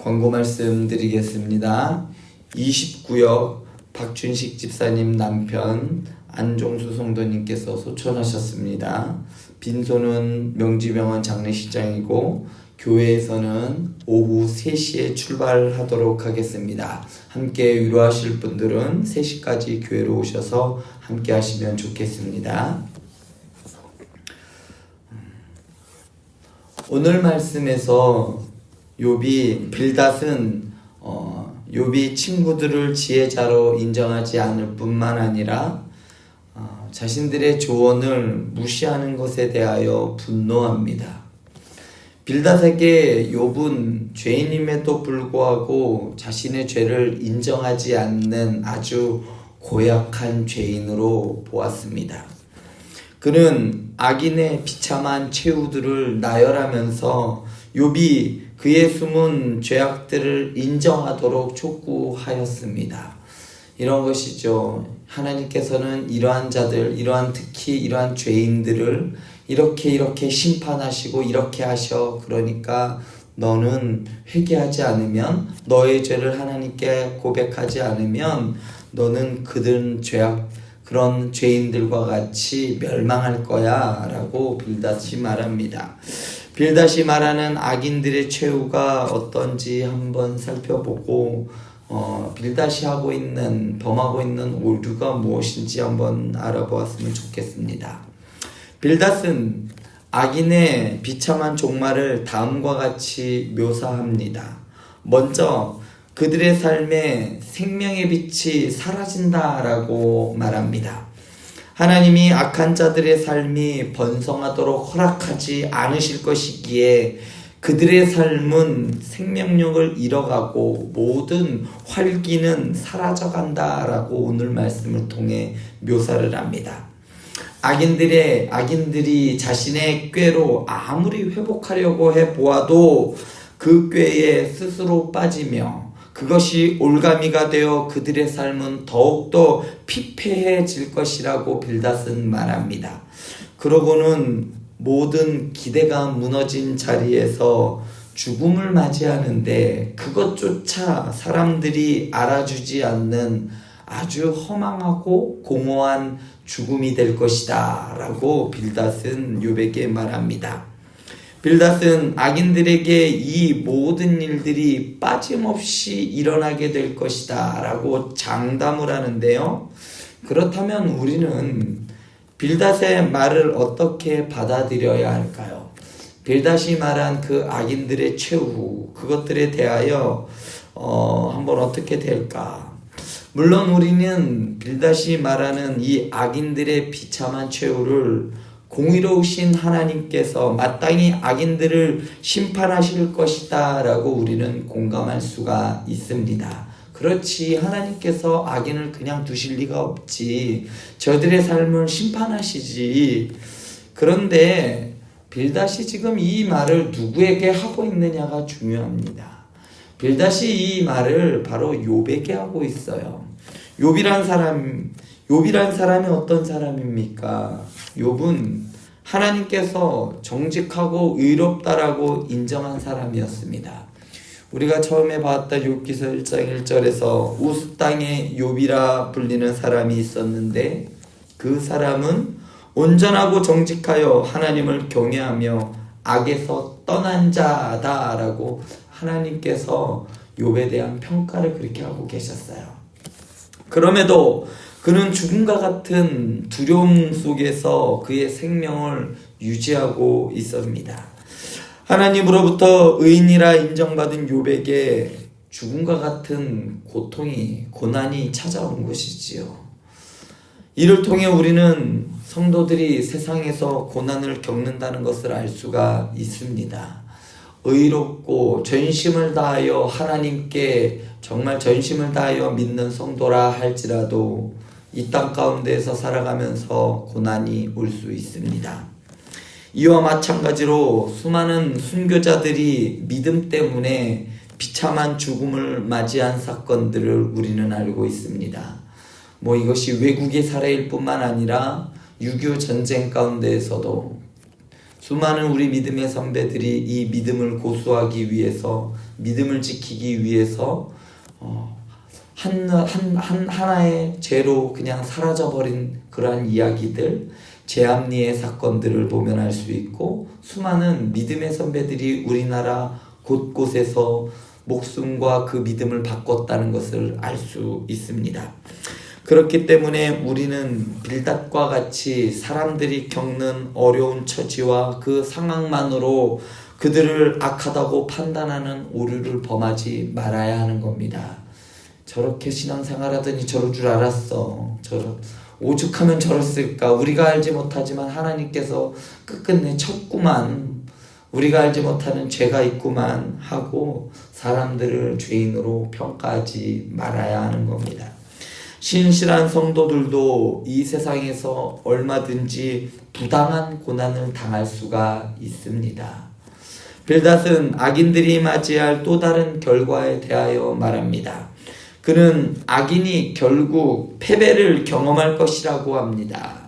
광고 말씀 드리겠습니다. 29역 박준식 집사님 남편 안종수 성도님께서 소천하셨습니다. 빈소는 명지병원 장례식장이고 교회에서는 오후 3시에 출발하도록 하겠습니다. 함께 위로하실 분들은 3시까지 교회로 오셔서 함께 하시면 좋겠습니다. 오늘 말씀에서 빌닷은 욥이 친구들을 지혜자로 인정하지 않을 뿐만 아니라 자신들의 조언을 무시하는 것에 대하여 분노합니다. 빌닷에게 욥은 죄인임에도 불구하고 자신의 죄를 인정하지 않는 아주 고약한 죄인으로 보았습니다. 그는 악인의 비참한 최후들을 나열하면서 욥이 그의 숨은 죄악들을 인정하도록 촉구하였습니다. 이런 것이죠. 하나님께서는 이러한 자들, 특히 이러한 죄인들을 이렇게 심판하시고 이렇게 하셔. 그러니까 너는 회개하지 않으면, 너의 죄를 하나님께 고백하지 않으면 너는 그런 죄인들과 같이 멸망할 거야 라고 빌닷이 말합니다. 빌닷이 말하는 악인들의 최후가 어떤지 한번 살펴보고 빌닷이 범하고 있는 오류가 무엇인지 한번 알아보았으면 좋겠습니다. 빌닷은 악인의 비참한 종말을 다음과 같이 묘사합니다. 먼저 그들의 삶에 생명의 빛이 사라진다라고 말합니다. 하나님이 악한 자들의 삶이 번성하도록 허락하지 않으실 것이기에 그들의 삶은 생명력을 잃어가고 모든 활기는 사라져간다라고 오늘 말씀을 통해 묘사를 합니다. 악인들이 자신의 꾀로 아무리 회복하려고 해보아도 그 꾀에 스스로 빠지며 그것이 올가미가 되어 그들의 삶은 더욱더 피폐해질 것이라고 빌닷은 말합니다. 그러고는 모든 기대가 무너진 자리에서 죽음을 맞이하는데 그것조차 사람들이 알아주지 않는 아주 허망하고 공허한 죽음이 될 것이다 라고 빌닷은 욥에게 말합니다. 빌닷은 악인들에게 이 모든 일들이 빠짐없이 일어나게 될 것이다 라고 장담을 하는데요. 그렇다면 우리는 빌닷의 말을 어떻게 받아들여야 할까요? 빌닷이 말한 그 악인들의 최후, 그것들에 대하여 한번 어떻게 될까? 물론 우리는 빌닷이 말하는 이 악인들의 비참한 최후를 공의로우신 하나님께서 마땅히 악인들을 심판하실 것이다 라고 우리는 공감할 수가 있습니다. 그렇지, 하나님께서 악인을 그냥 두실 리가 없지. 저들의 삶을 심판하시지. 그런데 빌닷이 지금 이 말을 누구에게 하고 있느냐가 중요합니다. 빌닷이 이 말을 바로 욥에게 하고 있어요. 욥이란 사람이 어떤 사람입니까? 욥은 하나님께서 정직하고 의롭다라고 인정한 사람이었습니다. 우리가 처음에 봤던 욥기서 1장 1절에서 우스 땅의 욥이라 불리는 사람이 있었는데 그 사람은 온전하고 정직하여 하나님을 경외하며 악에서 떠난 자다라고 하나님께서 욥에 대한 평가를 그렇게 하고 계셨어요. 그럼에도 그는 죽음과 같은 두려움 속에서 그의 생명을 유지하고 있습니다. 하나님으로부터 의인이라 인정받은 욥에게 죽음과 같은 고난이 찾아온 것이지요. 이를 통해 우리는 성도들이 세상에서 고난을 겪는다는 것을 알 수가 있습니다. 의롭고 전심을 다하여 하나님께 정말 전심을 다하여 믿는 성도라 할지라도 이 땅 가운데에서 살아가면서 고난이 올 수 있습니다. 이와 마찬가지로 수많은 순교자들이 믿음 때문에 비참한 죽음을 맞이한 사건들을 우리는 알고 있습니다. 이것이 외국의 사례일 뿐만 아니라 6.25 전쟁 가운데에서도 수많은 우리 믿음의 선배들이 이 믿음을 고수하기 위해서 믿음을 지키기 위해서 하나의 죄로 그냥 사라져버린 그러한 이야기들, 제암리의 사건들을 보면 알 수 있고, 수많은 믿음의 선배들이 우리나라 곳곳에서 목숨과 그 믿음을 바꿨다는 것을 알 수 있습니다. 그렇기 때문에 우리는 빌닷과 같이 사람들이 겪는 어려운 처지와 그 상황만으로 그들을 악하다고 판단하는 오류를 범하지 말아야 하는 겁니다. 저렇게 신앙생활하더니 저럴 줄 알았어. 오죽하면 저랬을까. 우리가 알지 못하지만 하나님께서 끝끝내 쳤구만. 우리가 알지 못하는 죄가 있구만 하고 사람들을 죄인으로 평가하지 말아야 하는 겁니다. 신실한 성도들도 이 세상에서 얼마든지 부당한 고난을 당할 수가 있습니다. 빌닷은 악인들이 맞이할 또 다른 결과에 대하여 말합니다. 그는 악인이 결국 패배를 경험할 것이라고 합니다.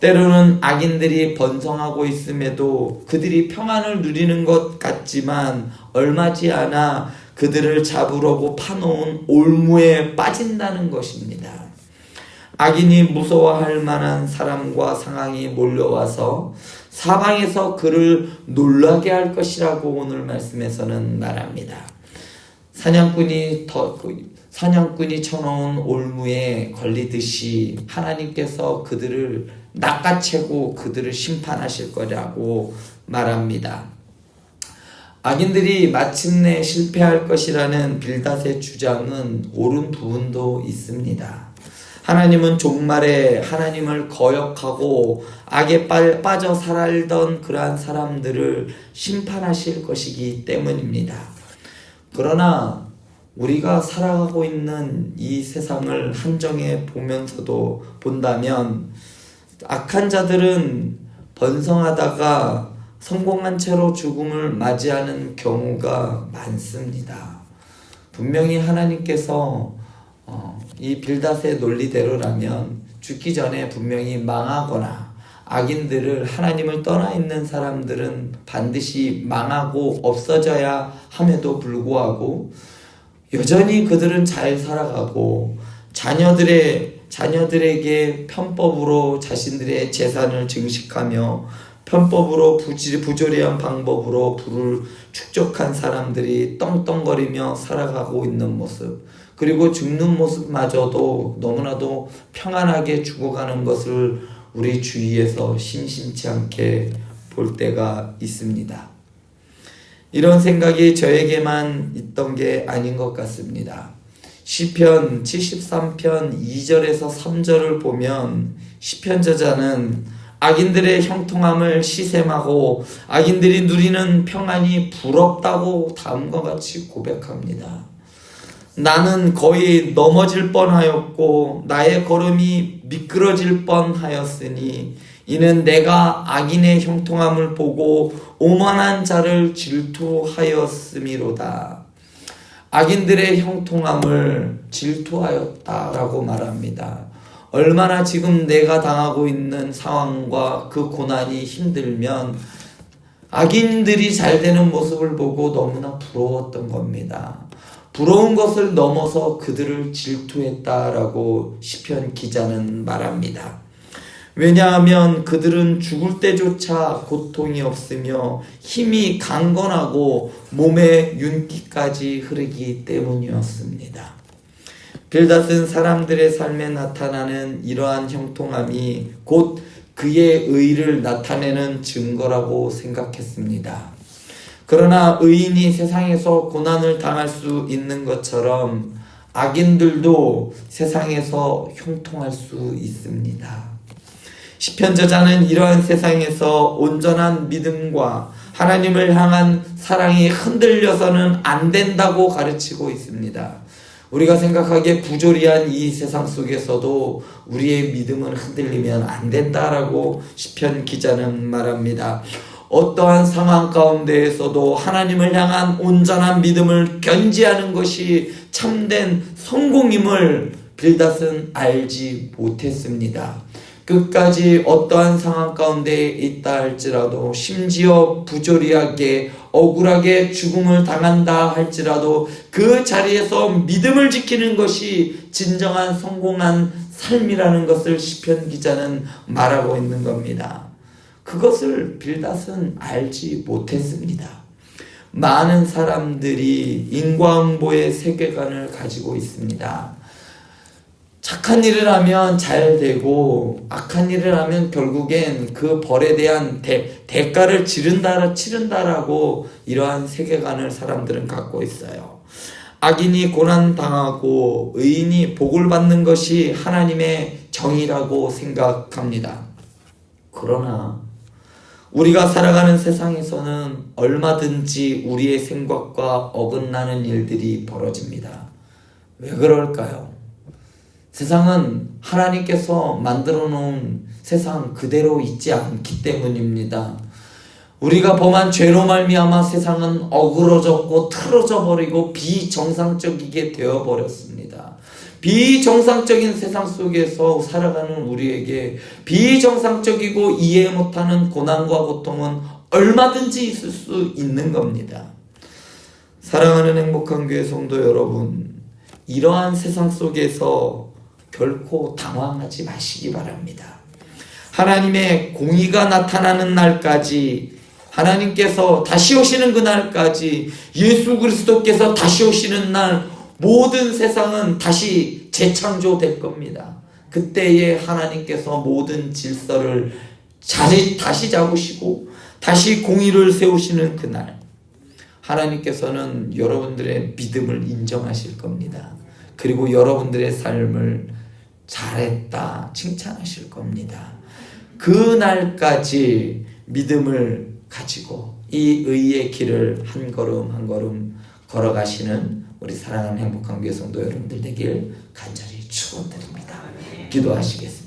때로는 악인들이 번성하고 있음에도 그들이 평안을 누리는 것 같지만 얼마지 않아 그들을 잡으려고 파놓은 올무에 빠진다는 것입니다. 악인이 무서워할 만한 사람과 상황이 몰려와서 사방에서 그를 놀라게 할 것이라고 오늘 말씀에서는 말합니다. 사냥꾼이 쳐놓은 올무에 걸리듯이 하나님께서 그들을 낚아채고 그들을 심판하실 거라고 말합니다. 악인들이 마침내 실패할 것이라는 빌닷의 주장은 옳은 부분도 있습니다. 하나님은 종말에 하나님을 거역하고 악에 빠져 살던 그러한 사람들을 심판하실 것이기 때문입니다. 그러나 우리가 살아가고 있는 이 세상을 한정해 보면서도 본다면 악한 자들은 번성하다가 성공한 채로 죽음을 맞이하는 경우가 많습니다. 분명히 하나님께서 이 빌닷의 논리대로라면 죽기 전에 분명히 망하거나 악인들을 하나님을 떠나 있는 사람들은 반드시 망하고 없어져야 함에도 불구하고 여전히 그들은 잘 살아가고 자녀들에게 편법으로 자신들의 재산을 증식하며 편법으로 부조리한 방법으로 부를 축적한 사람들이 떵떵거리며 살아가고 있는 모습, 그리고 죽는 모습마저도 너무나도 평안하게 죽어가는 것을 우리 주위에서 심심치 않게 볼 때가 있습니다. 이런 생각이 저에게만 있던 게 아닌 것 같습니다. 시편 73편 2절에서 3절을 보면 시편 저자는 악인들의 형통함을 시샘하고 악인들이 누리는 평안이 부럽다고 다음과 같이 고백합니다. 나는 거의 넘어질 뻔하였고 나의 걸음이 미끄러질 뻔하였으니 이는 내가 악인의 형통함을 보고 오만한 자를 질투하였음이로다. 악인들의 형통함을 질투하였다라고 말합니다. 얼마나 지금 내가 당하고 있는 상황과 그 고난이 힘들면 악인들이 잘 되는 모습을 보고 너무나 부러웠던 겁니다. 부러운 것을 넘어서 그들을 질투했다라고 시편 기자는 말합니다. 왜냐하면 그들은 죽을 때조차 고통이 없으며 힘이 강건하고 몸에 윤기까지 흐르기 때문이었습니다. 빌닷은 사람들의 삶에 나타나는 이러한 형통함이 곧 그의 의를 나타내는 증거라고 생각했습니다. 그러나 의인이 세상에서 고난을 당할 수 있는 것처럼 악인들도 세상에서 형통할 수 있습니다. 시편 저자는 이러한 세상에서 온전한 믿음과 하나님을 향한 사랑이 흔들려서는 안 된다고 가르치고 있습니다. 우리가 생각하기에 부조리한 이 세상 속에서도 우리의 믿음은 흔들리면 안 된다라고 시편 기자는 말합니다. 어떠한 상황 가운데에서도 하나님을 향한 온전한 믿음을 견지하는 것이 참된 성공임을 빌닷은 알지 못했습니다. 끝까지 어떠한 상황 가운데 있다 할지라도, 심지어 부조리하게 억울하게 죽음을 당한다 할지라도 그 자리에서 믿음을 지키는 것이 진정한 성공한 삶이라는 것을 시편 기자는 말하고 있는 겁니다. 그것을 빌닷은 알지 못했습니다. 많은 사람들이 인과응보의 세계관을 가지고 있습니다. 착한 일을 하면 잘 되고 악한 일을 하면 결국엔 그 벌에 대한 대가를 치른다라고 이러한 세계관을 사람들은 갖고 있어요. 악인이 고난당하고 의인이 복을 받는 것이 하나님의 정의라고 생각합니다. 그러나 우리가 살아가는 세상에서는 얼마든지 우리의 생각과 어긋나는 일들이 벌어집니다. 왜 그럴까요? 세상은 하나님께서 만들어 놓은 세상 그대로 있지 않기 때문입니다. 우리가 범한 죄로 말미암아 세상은 어그러졌고 틀어져 버리고 비정상적이게 되어버렸습니다. 비정상적인 세상 속에서 살아가는 우리에게 비정상적이고 이해 못하는 고난과 고통은 얼마든지 있을 수 있는 겁니다. 사랑하는 행복한 교회 성도 여러분, 이러한 세상 속에서 결코 당황하지 마시기 바랍니다. 하나님의 공의가 나타나는 날까지, 하나님께서 다시 오시는 그날까지, 예수 그리스도께서 다시 오시는 날 모든 세상은 다시 재창조될 겁니다. 그때에 하나님께서 모든 질서를 다시 잡으시고 다시 공의를 세우시는 그날, 하나님께서는 여러분들의 믿음을 인정하실 겁니다. 그리고 여러분들의 삶을 잘했다 칭찬하실 겁니다. 그날까지 믿음을 가지고 이 의의 길을 한 걸음 한 걸음 걸어가시는 우리 사랑하는 행복한 교회 성도 여러분들 되길 간절히 축원드립니다. 기도하시겠습니다.